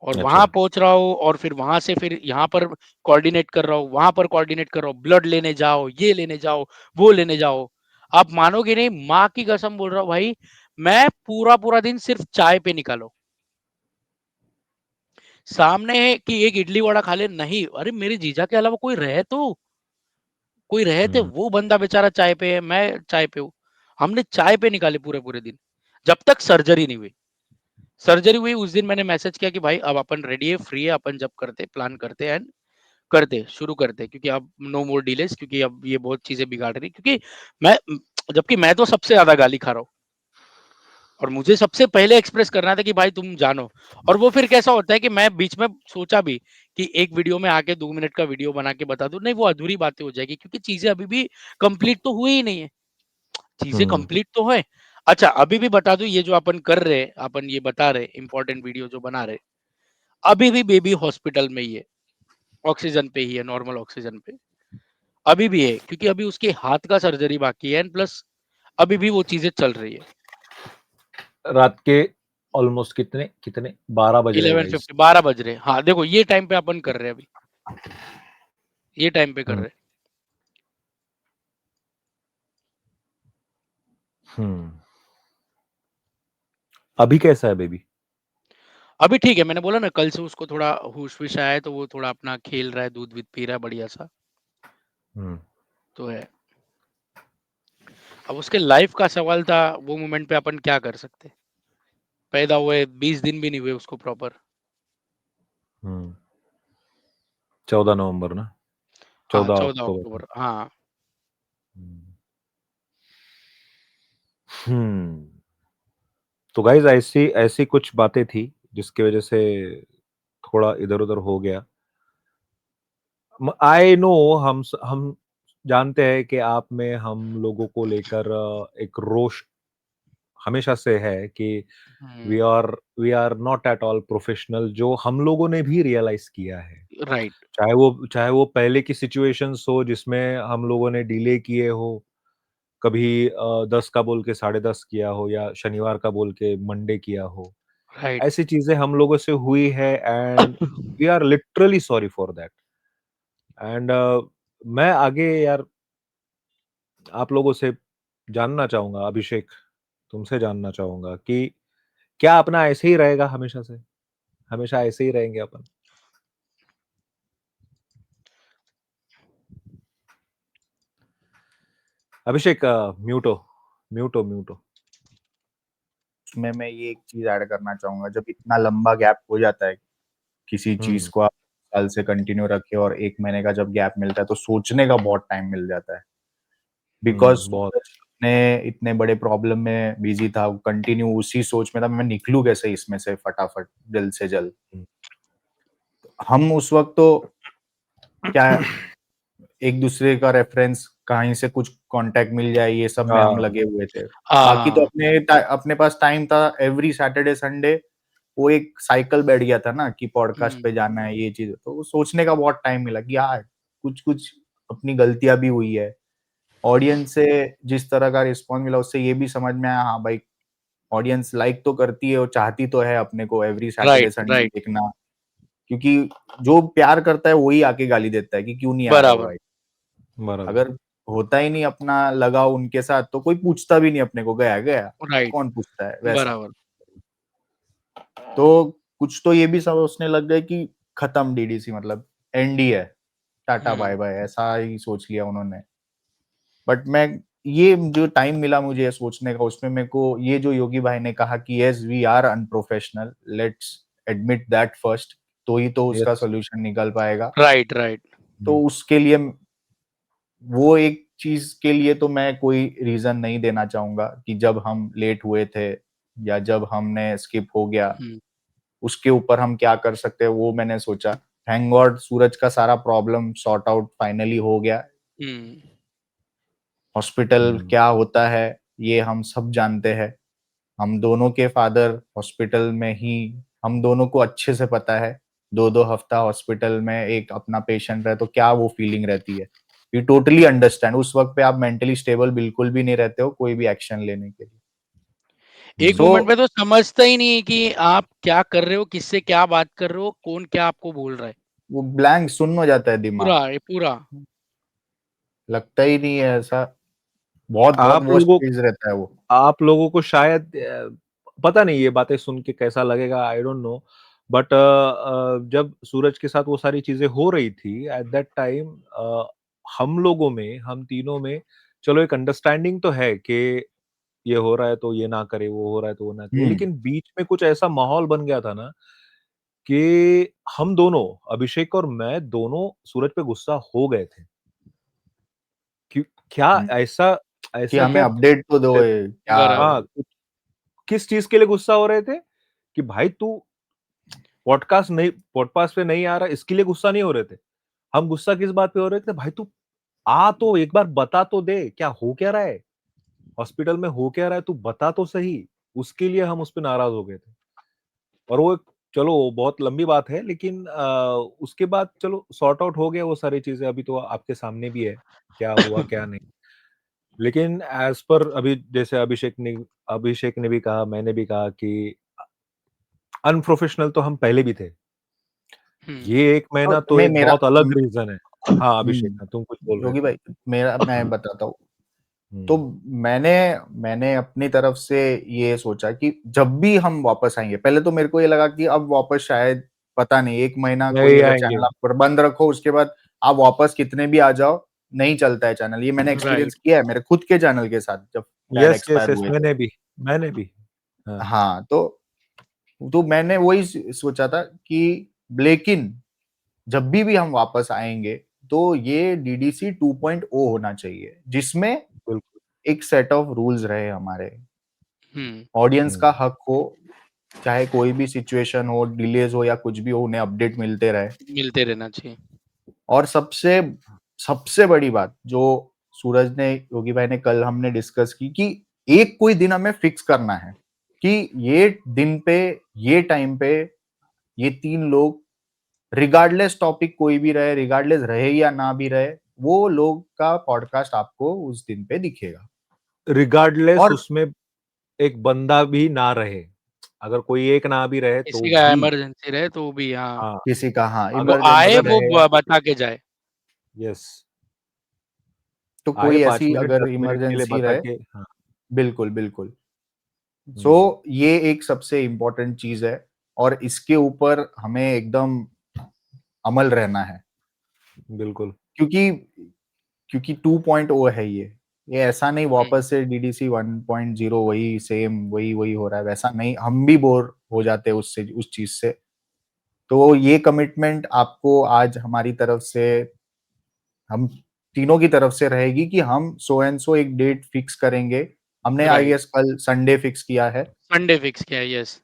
और वहां अच्छा। पहुंच रहा हूँ और फिर वहां से फिर यहाँ पर कोऑर्डिनेट कर रहा हूँ, वहां पर कोऑर्डिनेट कर रहा हूँ, ब्लड लेने जाओ, ये लेने जाओ, वो लेने जाओ। आप मानोगे नहीं, माँ की कसम बोल रहा हूँ भाई, मैं पूरा पूरा दिन सिर्फ चाय पे निकालो। सामने है कि एक इडली वड़ा खा ले, नहीं, अरे मेरे जीजा के अलावा कोई रहे तो, कोई रहे थे, हुँ, वो बंदा बेचारा चाय पे है, मैं चाय पे हूँ। हमने चाय पे निकाले पूरे पूरे दिन, जब तक सर्जरी नहीं हुई। सर्जरी हुई उस दिन मैंने मैसेज किया कि भाई अब अपन रेडी है, फ्री है, अपन जब करते प्लान करते एंड करते शुरू करते, क्योंकि अब नो मोर डिलेस, क्योंकि अब ये बहुत चीजें बिगाड़ रही, क्योंकि मैं, जबकि मैं तो सबसे ज्यादा गाली खा रहा हूँ और मुझे सबसे पहले एक्सप्रेस करना था कि भाई तुम जानो। और वो फिर कैसा होता है कि मैं बीच में सोचा भी कि एक वीडियो में आके 2 मिनट का वीडियो बना के बता दूं, नहीं वो अधूरी बातें हो जाएगी, क्योंकि चीजें अभी भी कंप्लीट तो हुई ही नहीं है, चीजें हुँ। कंप्लीट तो है। अच्छा अभी भी बता दूं, ये जो अपन कर रहे हैं, अपन ये बता रहे इंपॉर्टेंट वीडियो जो बना रहे, अभी भी बेबी हॉस्पिटल में ही है, ऑक्सीजन पे ही है, नॉर्मल ऑक्सीजन पे अभी भी है, क्योंकि अभी उसके हाथ का सर्जरी बाकी है एंड प्लस अभी भी वो चीजें चल रही है। रात के ऑलमोस्ट कितने कितने 12 बज रहे हैं गाइस। 11:50 12 बज रहे, हाँ देखो ये टाइम पे अपन कर रहे हैं, अभी ये टाइम पे कर हुँ, रहे हैं। हुँ। अभी कैसा है बेबी? अभी ठीक है, मैंने बोला ना कल से उसको थोड़ा होश विश आया है, तो वो थोड़ा अपना खेल रहा है, दूध विद पी रहा है बढ़िया सा, हुँ। तो है। अब उसके लाइफ का सवाल था, वो मोमेंट पे अपन क्या कर सकते, पैदा हुए 20 दिन भी नहीं हुए उसको प्रॉपर। हुँ। 14 नवंबर ना? हाँ 14 14 अक्टूबर को। अक्टूबर हाँ। हुँ। हुँ। तो गाइस ऐसी ऐसी कुछ बातें थी जिसकी वजह से थोड़ा इधर-उधर हो गया। आई नो, हम जानते हैं कि आप में हम लोगों को लेकर एक रोष हमेशा से है कि we hmm. Are we are not at all professional, जो हम लोगों ने भी रियलाइज किया है। राइट। चाहे वो पहले की सिचुएशंस हो जिसमें हम लोगों ने डिले किए हो, कभी 10 का बोल के 10:30 किया हो या शनिवार का बोल के मंडे किया हो। राइट। ऐसी चीज़ें हम लोगों से हुई है and we are literally sorry for that. And मैं आगे यार आप लोगों से जानना चाहूँगा, अभिषेक, तुमसे जानना चाहूँगा कि क्या अपना ऐसे ही रहेगा हमेशा से? हमेशा ऐसे ही रहेंगे अपन? अभिषेक म्यूट हो, म्यूट हो, म्यूट हो। उसमें मैं ये एक चीज ऐड करना चाहूंगा, जब इतना लंबा गैप हो जाता है किसी चीज हुँ, को आप साल से कंटिन्यू रखे और 1 महीने का जब गैप मिलता है तो सोचने का बहुत टाइम मिल जाता है। बिकॉज़ बहुत मैं इतने बड़े प्रॉब्लम में बिज़ी था, कंटिन्यू उसी सोच में था, मैं निकलूँ कैसे इसमें से फटाफट, जल्द से जल्द। हुँ। हम उस वक़्त तो क्या एक-दूसरे का रेफ़रेंस कहीं से कुछ कॉन्टैक्ट मिल जाए, ये सब में हम हाँ, लगे हुए थे। बाकी तो हाँ, अपने पास टाइम था, एवरी सैटरडे, संडे वो एक साइकिल बैठ गया था ना कि पॉडकास्ट पे जाना है, ये चीज़। तो वो सोचने का बहुत टाइम मिला कि यार, कुछ-कुछ अपनी गलतियाँ भी हुई है। ऑडियंस से जिस तरह का रिस्पॉन्स मिला, उससे ये भी समझ में आया, हाँ भाई, ऑडियंस लाइक तो करती है और चाहती तो है अपने को every Saturday, right, Sunday right, देखना। क्योंकि जो प्यार करता है, वही आके गाली देता है कि क्यों नहीं आ रहे हो बराबर, भाई। बराबर। अगर होता ही नहीं अपना लगाव उनके साथ, तो कोई पूछता भी नहीं अपने को, गया गया, राइट, कौन पूछता है वैसा। बराबर। तो कुछ तो ये भी सोचने लग गए कि खत्म डीडीसी, मतलब एंड ही है, टाटा बाय हुँ, बाय, ऐसा ही सोच लिया उन्होंने। बट मैं ये जो टाइम मिला मुझे सोचने का, उसमें मेरे को ये जो योगी भाई ने कहा कि yes we are unprofessional, let's admit that first, तो ही तो उसका यस। सॉल्यूशन निकल पाएगा। Right, right. तो हुँ, उसके लिए वो एक चीज के लिए तो मैं कोई रीजन नहीं देना चाहूंगा कि जब हम लेट हुए थे या जब हमने स्किप हो गया, हुँ, उसके ऊपर हम क्या कर सकते हैं, वो मैंने सोचा। थैंक गॉड सूरज का सारा प्रॉब्लम सॉर्ट आउट फाइनली हो गया। हुँ, हॉस्पिटल हुँ। क्या होता है ये हम सब जानते हैं। हम दोनों के फादर हॉस्पिटल में ही, हम दोनों को अच्छे से पता है, 2-2 हफ्ता हॉस्पिटल में एक अपना पेशेंट रहे तो क्या वो फीलिंग रहती है। वी टोटली अंडरस्टैंड, उस वक़्त पे आप मेंटली स्टेबल बिल्कुल भी नहीं रहते हो कोई भी एक्शन लेने के लिए। एक सो मोमेंट में तो समझता ही नहीं है कि आप क्या कर रहे हो, किससे क्या बात कर रहे हो, कौन क्या आपको बोल रहा है। वो ब्लैंक सुन्न हो जाता है दिमाग, पूरा। लगता ही नहीं है ऐसा। बहुत-बहुत आप वर्स्ट लोगों फेज़ रहता है वो। आप लोगों को शायद पता नहीं ये बातें सुन के कैसा लगेगा, आई डोंट नो। बट जब सूरज के साथ वो सारी चीज़ें हो रही थी एट दैट टाइम, हम लोगों में, हम तीनों में चलो एक अंडरस्टैंडिंग तो है कि ये हो रहा है तो ये ना करे, वो हो रहा है तो वो ना करे। हुँ, लेकिन बीच में कुछ ऐसा माहौल बन गया था ना कि हम दोनों, अभिषेक और मैं दोनों सूरज पे गुस्सा हो गए थे। क्यों, क्या हुँ, ऐसा कि ऐसा हमें क्या अपडेट तो दो ये क्या। बराबर। हाँ, किस चीज़ के लिए गुस्सा हो रहे थे कि भाई तू पॉडकास्ट पे नहीं आ रहा, इसके लिए गुस्सा नहीं हो रहे थे। हम गुस्सा किस बात पे हो रहे थे, भाई तू आ तो एक बार बता तो दे, क्या हो क्या रहा है? हॉस्पिटल में हो क्या रहा है तू बता तो सही। उसके लिए हम उस पे नाराज़ हो गए थे। और वो चलो वो बहुत लंबी बात है, लेकिन उसके बाद चलो सॉर्ट आउट हो गया वो सारी चीज़ें, अभी तो आपके सामने भी है, क्या हुआ क्या नहीं। लेकिन एज़ पर अभी जैसे अभिषेक ने भी कहा, मैंने भी कहा कि अनप्रोफेशनल तो हम पहले भी थे। हुँ, ये 1 तो महीना तो नहीं एक मेरा बहुत अलग रीज़न है। हाँ, अभिषेक, हुँ, हाँ, तुम कुछ बोल रहे योगी थे। भाई, मैं बताता हूँ। तो हुँ, मैंने मैंने अपनी तरफ से ये सोचा कि जब भी हम वापस आएँगे, पहले तो मेरे को ये लगा कि अब वापस शायद पता नहीं 1 महीना कोई नहीं अगर आएँगे। चैनल आप पर बंद रखो, उसके बाद आप वापस कितने भी आ जाओ, नहीं चलता है चैनल। ये मैंने एक्सपीरियंस राइट। किया है मेरे खुद के चैनल के साथ जब dad yes, yes, expire yes, हुए थे। मैंने भी। हाँ, हाँ, तो मैंने वही सोचा था कि लेकिन जब भी हम वापस आएँगे, तो ये डीडीसी 2.0 होना चाहिए, जिसमें बिल्कुल। एक सेट ऑफ रूल्स रहे हमारे। हुँ, ऑडियंस का हुँ, हक हो, चाहे कोई भी सिचुएशन हो, डिलेज़ हो या कुछ भी हो, उन्हें अपडेट मिलते रहे। मिलते रहना चाहिए। और सबसे सबसे बड़ी बात जो सूरज ने, योगी भाई ने कल हमने डिस्कस की कि एक कोई दिन हमें फिक्स करना है कि ये दिन पे, ये टाइम पे, ये 3 लोग रिगार्डलेस टॉपिक कोई भी रहे, रिगार्डलेस रहे या ना भी रहे, वो लोग का पॉडकास्ट आपको उस दिन पे दिखेगा। रिगार्डलेस और उसमें एक बंदा भी ना रहे, अगर कोई एक ना भी रहे तो किसी का भी इमरजेंसी रहे तो भी हाँ, हाँ, किसी का, हाँ, अगर इमरजेंसी आए अगर वो रहे, बता के जाए। यस, तो आए कोई 5 ऐसी मिनट, अगर 10 मिनट के लिए इमरजेंसी बता रहे, के हाँ, बिल्कुल, बिल्कुल। सो हुँ, ये एक सबसे इम्पोर्टेंट चीज़ है और इसके ऊपर हमें एकदम अमल रहना है, बिल्कुल। क्योंकि क्योंकि 2.0 है ये। ये ऐसा नहीं हुँ, वापस से डीडीसी 1.0 वही सेम वही-वही हो रहा है, वैसा नहीं, हम भी बोर हो जाते हैं उससे, उस चीज़ से। तो ये कमिटमेंट आपको आज हमारी तरफ से, हम तीनों की तरफ से रहेगी कि हम सो एंड सो एक डेट फिक्स करेंगे। हमने आई राइट, गेस कल संडे फिक्स किया है। संडे फिक्स किया है, यस।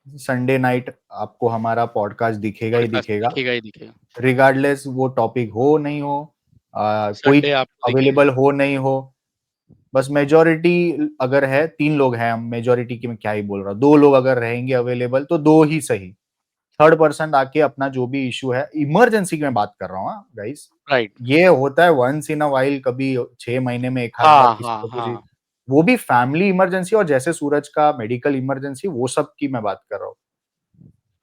संडे नाइट आपको हमारा पॉडकास्ट दिखेगा ही पॉडकास्ट दिखेगा, दिखेगा ही दिखेगा। रिगार्डलेस वो टॉपिक हो नहीं हो, कोई संडे आपको दिखेगा। अवेलेबल हो नहीं हो। बस मेजोरिटी अगर है, 3 लोग हैं, हम मेजोरिटी की मैं क्या ही बोल रहा हूँ, 2 लोग अगर रहेंगे अवेलेबल तो 2 ही सही। थर्ड पर्सन आके अपना जो भी इश्यू है, इमरजेंसी की मैं बात कर रहा हूँ गाइस, राइट। ये होता है वंस इन अ व्हाइल, कभी 6 महीने में एक आध बार हाँ, किसी हाँ, को कुछ, हाँ। वो भी फैमिली इमरजेंसी, और जैसे सूरज का मेडिकल इमरजेंसी, वो सब की मैं बात कर रहा हूँ।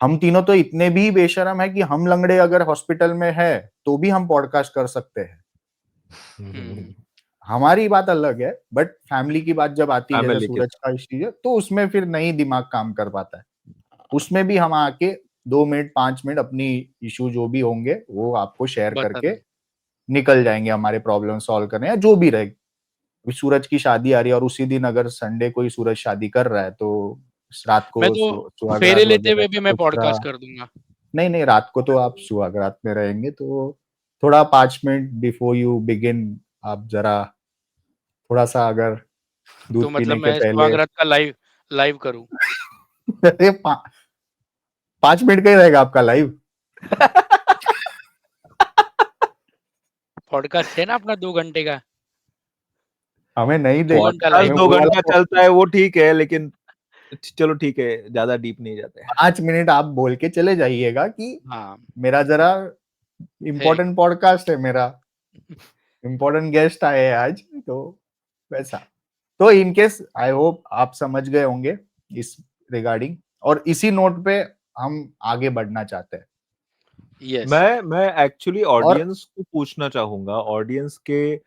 हम तीनों तो इतने भी बेशरम है कि हम लंगड़े अगर हॉस्पिटल में है तो भी हम पॉडकास्ट कर सकते हैं। हुँ। हमारी बात अलग है, बट फैमिली की बात जब आती है, जैसे फैमिली के सूरज साथ का इश्यू है, तो उसमें फिर नहीं दिमाग काम कर पाता है। उसमें भी हम आके 2 मिनट 5 मिनट अपनी इश्यू जो भी होंगे वो आपको शेयर बता करके दें। निकल जाएंगे, हमारे प्रॉब्लम सॉल्व करने या जो भी रहे। अभी सूरज की शादी आ रही है और उसी दिन अगर संडे कोई सूरज शादी कर रहा है तो रात मैं को तो सुहागरात फेरे लेते वगैरह हुए भी मैं उसका, पॉडकास्ट कर दूँगा। नहीं नहीं, रात को तो आप सुहागरात में रहेंगे, तो थोड़ा 5 मिनट बिफोर यू बिगिन आप जरा थोड़ा सा अगर तो दूध मतलब पीने के मैं पहले सुहागरात का लाइव लाइव करूँ। अरे 5 मिनट का ही रहेगा आपका लाइव। पॉडकास्ट है ना अपना 2 घंटे का। हमें नहीं 2 देख, घंटा पॉडकास्ट लाइव हमें 2 वो करूँ। वाला घंटा चलता है वो ठीक है, लेकिन चलो ठीक है, ज्यादा डीप नहीं जाते। 5 मिनट आप बोल के चले जाइएगा कि हाँ, मेरा जरा है। इम्पोर्टेंट पॉडकास्ट है, मेरा इम्पोर्टेंट गेस्ट आए हैं आज, तो वैसा। तो इन केस आई होप आप समझ गए होंगे इस रिगार्डिंग, और इसी नोट पे हम आगे बढ़ना चाहते हैं। यस। मैं एक्चुअली और ऑडियंस को पूछना चाहूंगा, ऑडियंस के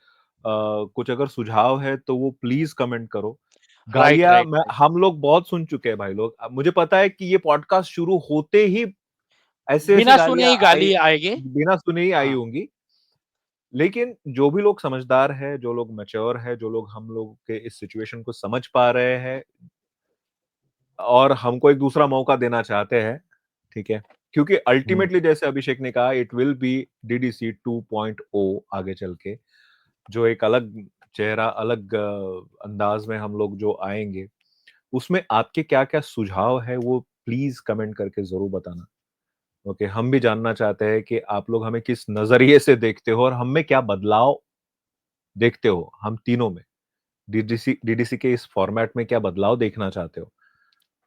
कुछ अगर सुझाव है तो वो प्लीज कमेंट करो। राइट, गालियां राइट, मैं राइट। हम लोग बहुत सुन चुके हैं भाई लोग, अब मुझे पता है कि ये पॉडकास्ट शुरू होते ही ऐसे ऐसे बिना सुने गालियां ही आई, गाली आएगी। बिना सुने ही आई हाँ, होंगी। लेकिन जो भी लोग समझदार है, जो लोग मैच्योर है, जो लोग हम लोग के इस सिचुएशन को समझ पा रहे हैं और हमको एक दूसरा मौका देना चाहते हैं, ठीक है, क्योंकि अल्टीमेटली जैसे अभिषेक ने कहा, इट विल बी डीडीसी 2.0 आगे चल के, जो एक अलग चेहरा, अलग अंदाज में हम लोग जो आएंगे, उसमें आपके क्या क्या सुझाव है वो प्लीज कमेंट करके जरूर बताना। ओके, हम भी जानना चाहते हैं कि आप लोग हमें किस नजरिए से देखते हो और हम में क्या बदलाव देखते हो, हम तीनों में डीडीसी डीडीसी के इस फॉर्मेट में क्या बदलाव देखना चाहते हो।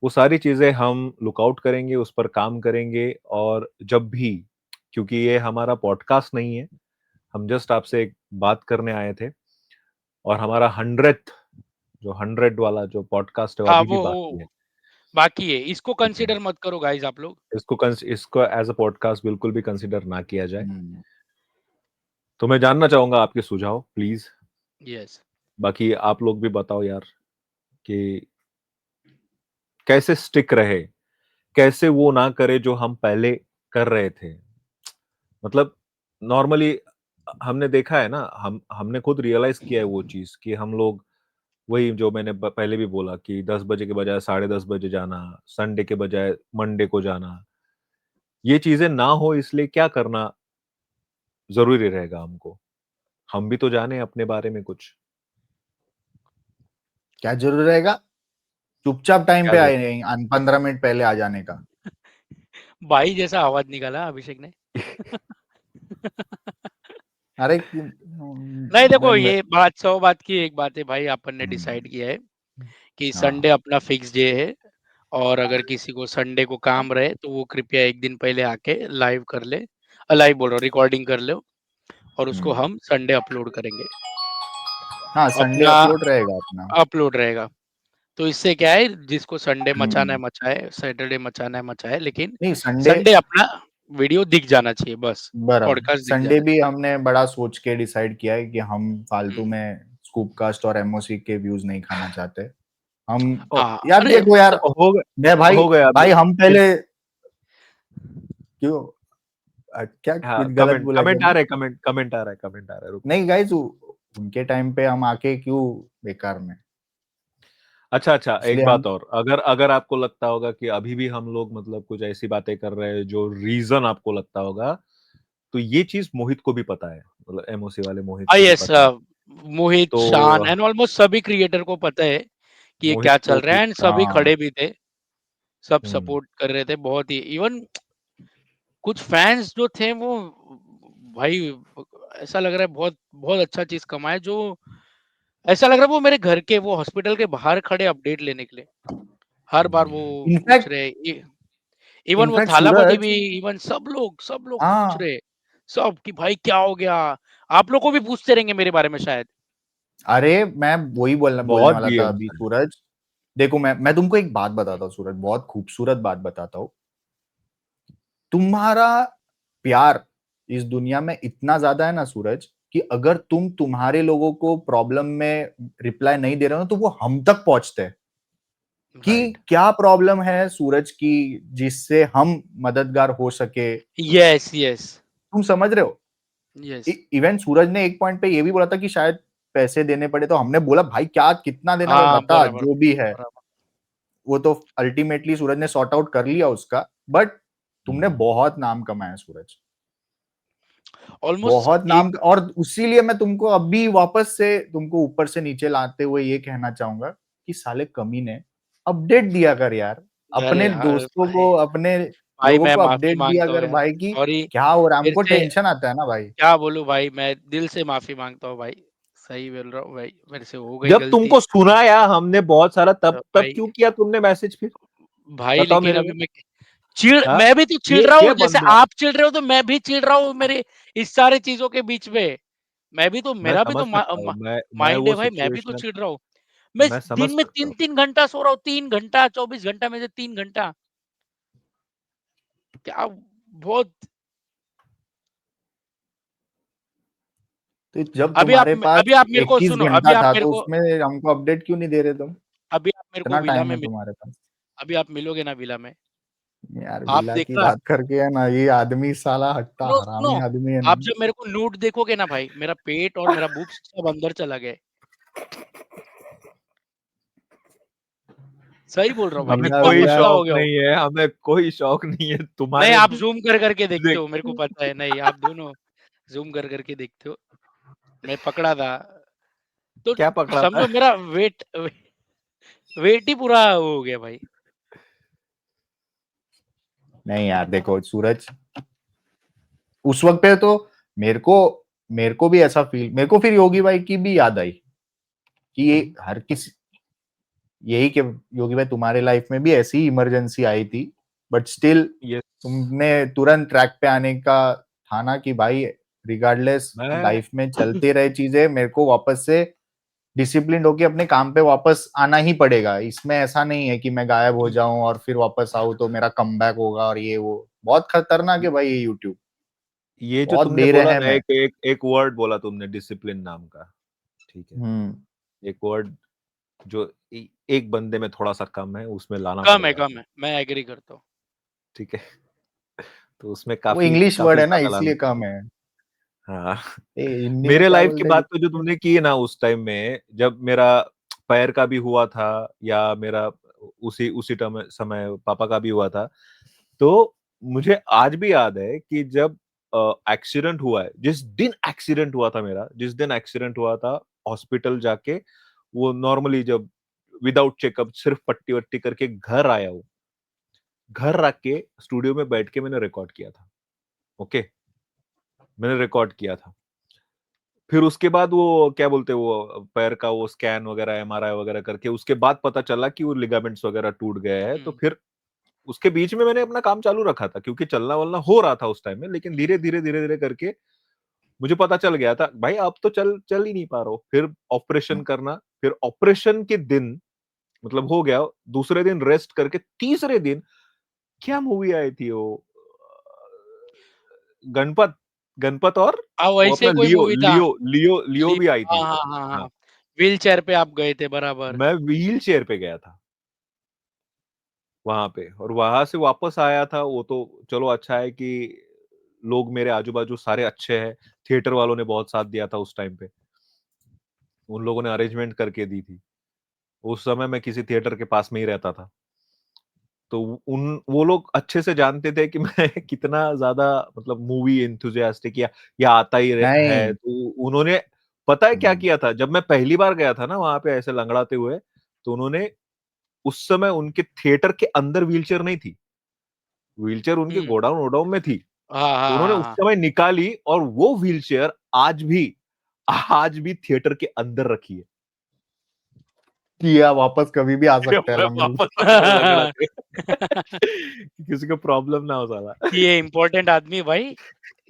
वो सारी चीजें हम लुकआउट करेंगे, उस पर काम करेंगे। और जब भी, क्योंकि ये हमारा पॉडकास्ट नहीं है, हम जस्ट आपसे एक बात करने आए थे, और हमारा 100 वाला जो पॉडकास्ट है वो हाँ, अभी भी बाकी है। वो बाकी है। इसको ठीक है, कंसीडर मत करो गाइस आप लोग। इसको एज अ पॉडकास्ट बिल्कुल भी कंसिडर ना किया जाए। हम्म, तो मैं जानना चाहूंगा आपके सुझाव प्लीज। यस। बाकी आप लोग भी बताओ यार कि कैसे स्टिक रहे, कैसे वो ना करे जो हम पहले कर रहे थे। मतलब नॉर्मली हमने देखा है ना, हमने खुद रियलाइज किया है वो चीज कि हम लोग, वही जो मैंने पहले भी बोला कि 10 बजे के बजाय 10:30 बजे जाना, संडे के बजाय मंडे को जाना, ये चीजें ना हो इसलिए क्या करना जरूरी रहेगा हमको। हम भी तो जाने अपने बारे में कुछ। क्या जरूर रहेगा, चुपचाप टाइम क्या पे जरूर? आए, 15 मिनट पहले आ जाने का। भाई जैसा आवाज निकाला अभिषेक ने। अरे नहीं देखो, मैं ये बात 100 बात की एक बात है भाई, अपन ने डिसाइड हम्म, किया है कि हाँ संडे अपना फिक्स डे है। और अगर किसी को संडे को काम रहे तो वो कृपया एक दिन पहले आके लाइव कर ले। लाइव बोल रहा हूँ, रिकॉर्डिंग कर लो और उसको हम्म, हम संडे अपलोड करेंगे। हाँ संडे अपना अपलोड रहेगा अपना। अपलोड रहेगा। तो इससे क्या है, जिसको संडे मचाना है हम्म, मचाए, सैटरडे मचाना है मचाए, लेकिन नहीं संडे, संडे अपना वीडियो दिख जाना चाहिए बस। बराबर पॉडकास्ट दिख संडे जाना भी चाहिए। हमने बड़ा सोच के डिसाइड किया है कि हम फालतू हुँ। में स्कूप कास्ट और एमओसी के व्यूज नहीं खाना चाहते। हम, ओ, हाँ, यार अरे देखो यार, हो गया, मैं भाई, हो गया भाई हम फिर। पहले क्यों, क्या हाँ, कुछ गलत कमेंट बोला क्या कमेंट आ मैंने? रहे, कमेंट आ रहा है, रुको। नहीं गाइस, उनके टाइम पे हम आके क्यों बेकार में। अच्छा अच्छा, एक इसलिए बात हम और, अगर अगर आपको लगता होगा कि अभी भी हम लोग मतलब कुछ ऐसी बातें कर रहे हैं जो रीजन आपको लगता होगा, तो ये चीज मोहित को भी पता है, मतलब एमओसी वाले मोहित को भी यस, पता है। मोहित, तो शान एंड ऑलमोस्ट सभी क्रिएटर को पता है कि ये मोहित क्या को चल रहा भी, है, एंड सभी हाँ खड़े भी थे, सब हम्म, सपोर्ट कर रहे थे बहुत ही। इवन कुछ फैंस जो थे वो, भाई ऐसा लग रहा है बहुत बहुत अच्छा चीज कमाए, जो ऐसा लग रहा है वो मेरे घर के, वो हॉस्पिटल के बाहर खड़े अपडेट लेने के लिए, हर बार वो पूछ इनफैक्ट रहे। इवन वो इनफैक्ट थालापति सूरज, भी, इवन सब लोग पूछ हाँ रहे, सब कि भाई क्या हो गया। आप लोग को भी पूछते रहेंगे मेरे बारे में शायद। अरे मैं वही बोलने बहुत वाला था डीएम्स अभी है। सूरज। देखो मैं तुमको एक बात बताता हूँ सूरज, बहुत खूबसूरत बात बताता हूँ। तुम्हारा प्यार इस दुनिया में इतना ज्यादा है ना सूरज, कि अगर तुम तुम्हारे लोगों को प्रॉब्लम में रिप्लाई नहीं दे रहे हो तो वो हम तक पहुंचते हैं कि राइट। क्या प्रॉब्लम है सूरज की, जिससे हम मददगार हो सके। यस यस तुम समझ रहे हो? यस। इवन सूरज ने एक पॉइंट पे ये भी बोला था कि शायद पैसे देने पड़े, तो हमने बोला भाई क्या कितना देना है हाँ, बता, बराबर जो भी है। बराबर। वो तो अल्टीमेटली सूरज ने सॉर्ट आउट कर लिया उसका, बट तुमने बहुत नाम कमाया सूरज, ऑलमोस्ट बहुत एक। नाम। और इसीलिए मैं तुमको अभी वापस से तुमको ऊपर से नीचे लाते हुए ये कहना चाहूंगा कि साले कमीने, अपडेट दिया कर यार, अरे अपने यार दोस्तों भाई, को, अपने भाई लोगों मैं को माफी अपडेट दिया मांगता हूँ कर यार, भाई की सॉरी। क्या हो रहा है। मेरे हमको से टेंशन आता है ना भाई। क्या बोलूं भाई, मैं दिल से माफी मांगता हूँ भाई, सही बोल रहा हूँ भाई, मेरे से हो गई जब गलती। तुमको सुनाया हमने बहुत सारा, तब तब भाई क्यों किया तुमने मैसेज फिर? भाई बताओ लेकिन मेरे अभी को। हाँ, मैं भी तो चिढ़ रहा ये हूँ, जैसे बंदा, आप चिढ़ रहे हो तो मैं भी चिढ़ रहा हूँ, मेरे इस सारे चीजों के बीच में। मैं भी तो, मैं मेरा भी तो समझ सकता हूँ, मैं माइंड वो है भाई, मैं भी तो सिचुएशन चिढ़ रहा हूँ। मैं मैं समझ दिन में सकता तीन हूँ। तीन घंटा सो रहा हूँ, 3 घंटा, 24 घंटा में से 3 घंटा, क्या बहुत। तो जब तुम्हारे अभी पास आप मेरे को 21 सुनो, घंटा था तो उसमें हमको अपडेट क्यों नहीं दे रहे तुम? अभी आप मेरे को इतना विला टाइम में है तुम्हारे पास। अभी आप मिलोगे ना विला में, यार आप विला की देखना। बात करके है ना, ये आदमी साला हट्टा सुनो सुनो, हरामी आदमी है आप ना। जब मेरे को नूड देखोगे ना भाई, मेरा पेट और मेरा भूख सब अंदर चला गया। सही बोल रहा हूँ भाई, हमें विला इतना कोई विला पतला हो शौक गया हूँ। नहीं है, हमें कोई शौक नहीं है नहीं, तुम्हारे। आप ज़ूम कर करके देखते देख, हो, मेरे को पता है। नहीं, आप दोनों ज़ूम कर करके देखते हो। मैं पकड़ा था, तो क्या पकड़ा था? समझो मेरा वेट ही पूरा वो हो गया भाई। नहीं यार देखो सूरज, उस वक्त पे तो मेरे को मेरे को भी ऐसा फील, मेरे को फिर योगी भाई की भी याद आई कि ये हर किसी, यही कि योगी भाई तुम्हारे लाइफ में भी ऐसी इमरजेंसी आई थी, बट स्टिल ये तुमने तुरंत ट्रैक पे आने का ठाना कि भाई रिगार्डलेस मैं लाइफ में चलते रहे चीजें, मेरे को वापस से डिसिप्लिन होके अपने काम पे वापस आना ही पड़ेगा। इसमें ऐसा नहीं है कि मैं गायब हो जाऊं और फिर वापस आऊं तो मेरा कमबैक होगा और ये वो। बहुत खतरनाक है भाई ये यूट्यूब, ये जो बहुत तुमने बोला बेरहम ना, है। एक वर्ड बोला तुमने, डिसिप्लिन नाम का, ठीक है, हम्म। एक वर्ड जो एक बंदे में थोड़ा सा कम है, उसमें लाना पड़ेगा, कम है, मैं एग्री करता हूँ। ठीक है। तो उसमें वो काफी इंग्लिश वर्ड काफी है ना ज्यादा लाना इसलिए कम पड़ेगा। है। हाँ। हिंदी में मेरे क्या लाइफ की बोलते बात तो जो हैं? तुमने की है ना उस टाइम में, जब मेरा पैर का भी हुआ था, या मेरा उसी उसी समय पापा का भी हुआ था, तो मुझे आज भी याद है कि जब एक्सीडेंट हुआ है, जिस दिन एक्सीडेंट हुआ था मेरा, जिस दिन एक्सीडेंट हुआ था, हॉस्पिटल जाके वो नॉर्मली जब विदाउट चेकअप सिर्फ पट्टी वट्टी करके घर आया हूँ, घर रख के स्टूडियो में बैठ के मैंने रिकॉर्ड किया था। ओके, मैंने रिकॉर्ड किया था। फिर उसके बाद वो क्या बोलते हैं, वो पैर का वो स्कैन वगैरह, एमआरआई वगैरह करके उसके बाद पता चला कि वो लिगामेंट्स वगैरह टूट गए हैं। तो हुँ, फिर उसके बीच में मैंने अपना काम चालू रखा था, क्योंकि चलना वलना हो रहा था उस टाइम में, लेकिन हुँ, धीरे धीरे करके मुझे पता चल गया था भाई अब तो चल चल ही नहीं पा रहा हूँ। फिर ऑपरेशन करना, फिर ऑपरेशन के दिन मतलब हो गया, दूसरे दिन रेस्ट करके तीसरे दिन क्या मूवी आई थी वो, गणपत गणपत और हाँ, वो वैसे अपना कोई लियो मूवी था। लियो लियो लियो ली भी आई हाँ, थी। हाँ, हाँ, हाँ, हाँ। व्हीलचेयर पे आप गए थे, बराबर। मैं व्हील चेयर पे गया था वहां पे, और वहां से वापस आया था। वो तो चलो अच्छा है कि लोग मेरे आजू बाजू सारे अच्छे हैं, थिएटर वालों ने बहुत साथ दिया था उस टाइम पे, उन लोगों ने अरेंजमेंट करके दी थी। उस समय मैं किसी थिएटर के पास में ही रहता था। तो वो लोग अच्छे से जानते थे कि मैं कितना ज़्यादा मतलब मूवी एंथुसियास्टिक या आता ही है। नहीं। तो उन्होंने पता है क्या हुँ। किया था? जब मैं पहली बार गया था ना वहाँ पे ऐसे लंगड़ाते हुए, तो उन्होंने उस समय उनके थिएटर के अंदर व्हीलचेयर नहीं थी। व्हीलचेयर उनके हुँ। गोडाउन में थी। हाँ, तो हाँ, उन्होंने हाँ, उस हाँ। समय निकाली और वो व्हीलचेयर आज भी थिएटर के अंदर रखी है। कि आप वापस कभी भी आ सकते हैं मैं लंगड़ू। वापस आऊँगा लंगड़ाते। किसी को प्रॉब्लम ना हो साला। ये इम्पोर्टेंट आदमी भाई,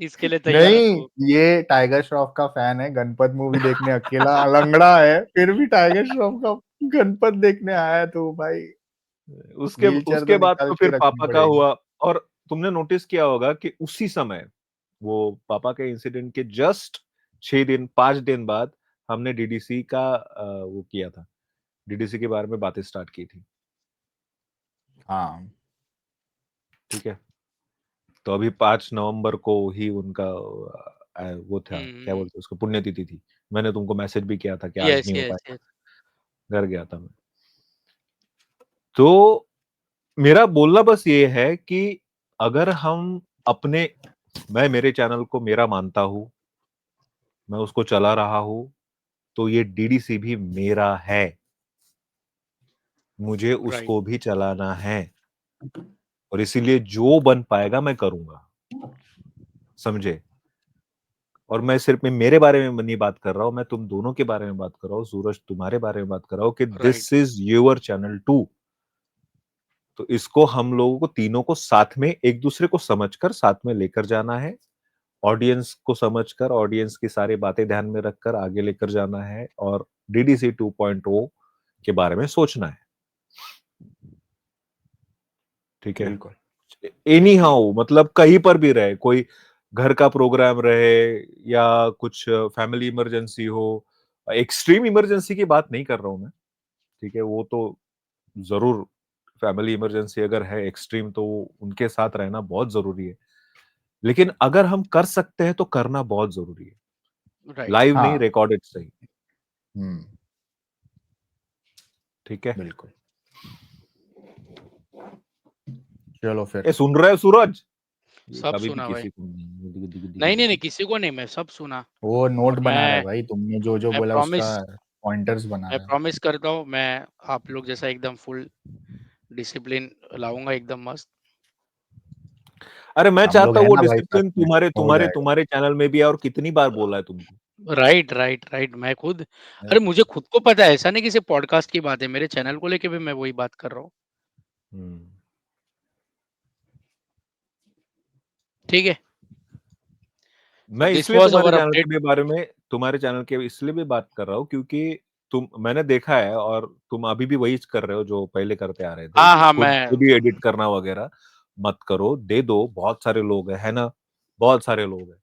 इसके लिए तैयार नहीं, रखो। ये टाइगर श्रॉफ का फैन है, गणपत मूवी देखने अकेला लंगड़ा है, फिर भी टाइगर श्रॉफ का गणपत देखने आया है तो भाई उसके व्हीलचेयर उसके तो बाद निकाल तो के फिर रखनी पापा का पड़ेगी। हुआ। और तुमने नोटिस किया होगा कि उसी समय वो पापा के इंसिडेंट के जस्ट 6 दिन 5 दिन बाद हमने डीडीसी का वो किया था। डीडीसी के बारे में बातें स्टार्ट की थी। हाँ। ठीक है? तो अभी 5 नवंबर को ही उनका वो था, क्या हुँ, बोलते हैं उसको, पुण्यतिथि थी। मैंने तुमको मैसेज भी किया था कि आज यस, नहीं हो यस, पाएगा। यस। घर गया था मैं। तो मेरा बोलना बस ये है कि अगर हम अपने मैं मेरे चैनल को मेरा मानता हूँ, मैं उसको चला रहा हूँ, तो ये डीडीसी भी मेरा है। मुझे राइट, उसको भी चलाना है और इसीलिए जो बन पाएगा मैं करूँगा। समझे? और मैं सिर्फ मेरे बारे में नहीं बात कर रहा हूँ, मैं तुम दोनों के बारे में बात कर रहा हूँ, सूरज तुम्हारे बारे में बात कर रहा हूँ कि this right, is your channel too. तो इसको हम लोगों को तीनों को साथ में एक-दूसरे को समझकर साथ में लेकर जाना है। ऑडियंस को समझकर, ऑडियंस की सारी बातें ध्यान में रखकर आगे लेकर जाना है और डीडीसी 2.0 के बारे में सोचना है। ठीक है? बिल्कुल। एनी हाउ मतलब कहीं पर भी रहे, कोई घर का प्रोग्राम रहे या कुछ फैमिली इमरजेंसी हो, एक्सट्रीम इमरजेंसी की बात नहीं कर रहा हूँ मैं, ठीक है? वो तो ज़रूर फैमिली इमरजेंसी अगर है एक्सट्रीम तो उनके साथ रहना बहुत ज़रूरी है। लेकिन अगर हम कर सकते हैं तो करना बहुत ज़रूरी है। राइट। लाइव नहीं हाँ। रिकॉर्डेड सही, हुँ, ठीक है? बिल्कुल। चलो ए फिर। सुन रहे हो सूरज? ये सब कभी भी सुना भाई। किसी को नहीं, नहीं, नहीं, किसी को नहीं, मैं सब सुना वो नोट और बना रहा है भाई, तुमने जो-जो मैं बोला उसका प्रॉमिस पॉइंटर्स बना मैं रहा है। प्रॉमिस करता हूँ, मैं आप लोग जैसा एकदम फुल डिसिप्लिन लाऊँगा एकदम मस्त। अरे मैं हम लोग चाहता हूँ हैं वो ना भाई साथ डिसिप्लिन में, तुम्हारे हो तुम्हारे जाएगा। तुम्हारे चैनल में भी है और कितनी बार बोला है तुमको? Right, right, right. मैं खुद हैं? अरे मुझे खुद को पता है, ऐसा नहीं कि सिर्फ़ पॉडकास्ट की बात है, मेरे चैनल को लेके भी मैं वही बात कर रहा हूँ। हुँ। ठीक है? सो मैं दिस इसलिए वाज़ अवर अपडेट। तुम्हारे चैनल के इसलिए भी बात कर रहा हूँ क्योंकि मैंने देखा है और तुम अभी भी वही कर रहे हो जो पहले करते आ रहे थे हाँ, कि हाँ, खुद मैं खुद ही एडिट करना वगैरह मत करो, दे दो, बहुत सारे लोग हैं, है ना? बहुत सारे लोग हैं,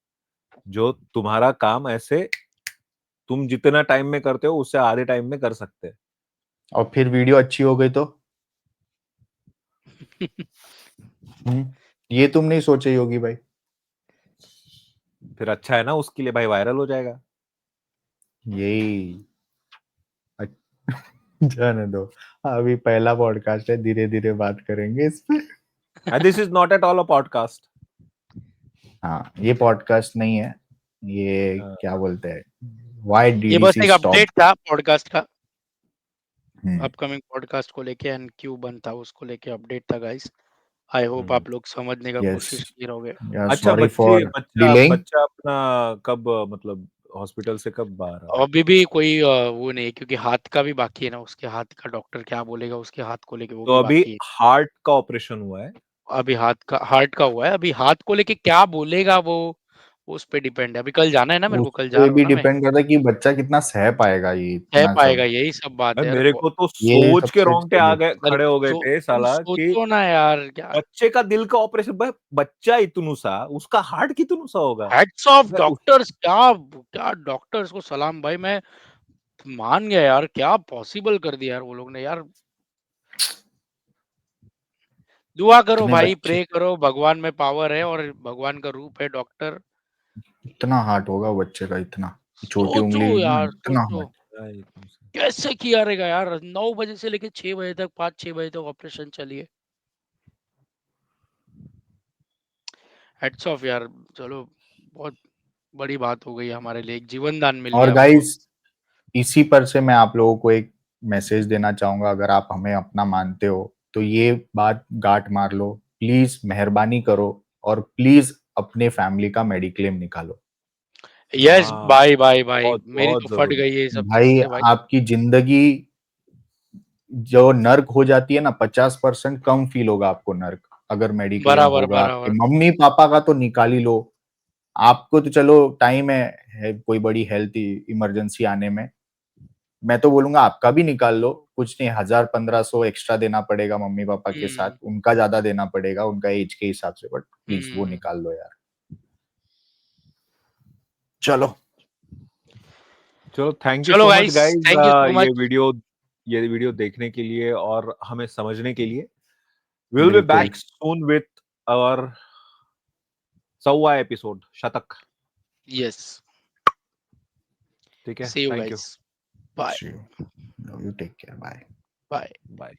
जो तुम्हारा काम ऐसे तुम जितना टाइम में करते हो उससे आधे टाइम में कर सकते हैं। और फिर वीडियो अच्छी हो गई तो? ये तुम नहीं सोचे योगी भाई? फिर अच्छा है ना उसके लिए भाई वायरल हो जाएगा। यही जाने दो, अभी पहला पॉडकास्ट है, धीरे-धीरे बात करेंगे इस पे। And this is not at all a podcast. हाँ, ये पॉडकास्ट नहीं है, ये अ, क्या बोलते हैं, व्हाई ये बस डीडीसी एक अपडेट स्टॉप्ड। था पॉडकास्ट का, हुँ, अपकमिंग पॉडकास्ट को लेके एंड क्यों बंद था उसको लेके अपडेट था गाइस। आई होप हुँ। आप लोग समझने का यस, कोशिश किए रहोगे। या अच्छा सॉरी फॉर डिलेइंग। बच्चा अपना कब मतलब हॉस्पिटल से कब बाहर आ रहा है? अभी भी कोई वो नहीं है क्योंकि हाथ का भी बाकी है ना, उसके हाथ का डॉक्टर क्या बोलेगा उसके हाथ को लेके वो तो भी अभी बाकी है। हार्ट का ऑपरेशन हुआ है। अभी हार्ट का हुआ है, अभी हाथ को लेके क्या बोलेगा वो उस पे डिपेंड है। अभी कल जाना है ना मेरे उस को, कल जा पे रहा हूँ भी ना मैं। डिपेंड करता है कि बच्चा कितना सह पाएगा ये कह इतना पाएगा, सब, यही सब बात भाई है। मेरे को तो ये सोच के सबसे रोंगटे आ चाहिए। गए, अरे खड़े हो गए सो थे तुम साला कि सोचो ना यार, क्या बच्चे का दिल का ऑपरेशन भाई, बच्चा इतनू सा उसका हार्ट कितनू सा होगा। हैट्स ऑफ मैं उस डॉक्टर्स, क्या क्या डॉक्टर्स को सलाम भाई। मैं मान गया यार, क्या पॉसिबल कर दिया यार वो लोग ने यार। दुआ करो इतने भाई, बच्चे, प्रे करो, भगवान में पावर है और भगवान का रूप है डॉक्टर। इतना हार्ट होगा वो बच्चे का, इतना छोटी सोचो उंगली ना, यार, इतना सोचो। हार्ट। कैसे किया रहेगा यार, 9 बजे से लेके 6 बजे तक, 5-6 बजे तक ऑपरेशन चलिए। हेड्स ऑफ यार, चलो बहुत बड़ी बात हो गई हमारे लिए, एक जीवन दान मिल और गया हमको। गाइस, इसी पर से मैं आप लोगों को एक मैसेज देना चाहूंगा, अगर आप हमें अपना मानते हो तो ये बात गांठ मार लो, प्लीज मेहरबानी करो, और प्लीज अपने फैमिली का मेडिक्लेम निकालो। यस हाँ, भाई भाई भाई, बहुत मेरी बहुत तो फट जरूरी। गई है ये सब चीज भाई से भाई। आपकी जिंदगी जो नर्क हो जाती है ना, 50% कम फील होगा आपको नर्क, अगर मेडिक्लेम बराबर होगा। आपके बराबर। मम्मी पापा का तो निकाल ही लो, आपको तो चलो टाइम है कोई बड़ी हेल्थ इमरजेंसी आने में, मैं तो बोलूंगा आपका भी निकाल लो। कुछ नहीं, 1000-1500 एक्स्ट्रा देना पड़ेगा मम्मी पापा के साथ, हम्म उनका ज्यादा देना पड़ेगा उनका एज के हिसाब से, बट प्लीज वो हम्म। निकाल लो यार। चलो, चलो, थैंक यू चलो so much guys, guys, thank you so ये मच। वीडियो देखने के लिए और हमें समझने के लिए। वी विल बी बिल्कुल। बैक सून विथ आवर 100वां एपिसोड, शतक। यस, ठीक है, see you thank you. Guys, bye you take care, bye. Bye. Bye.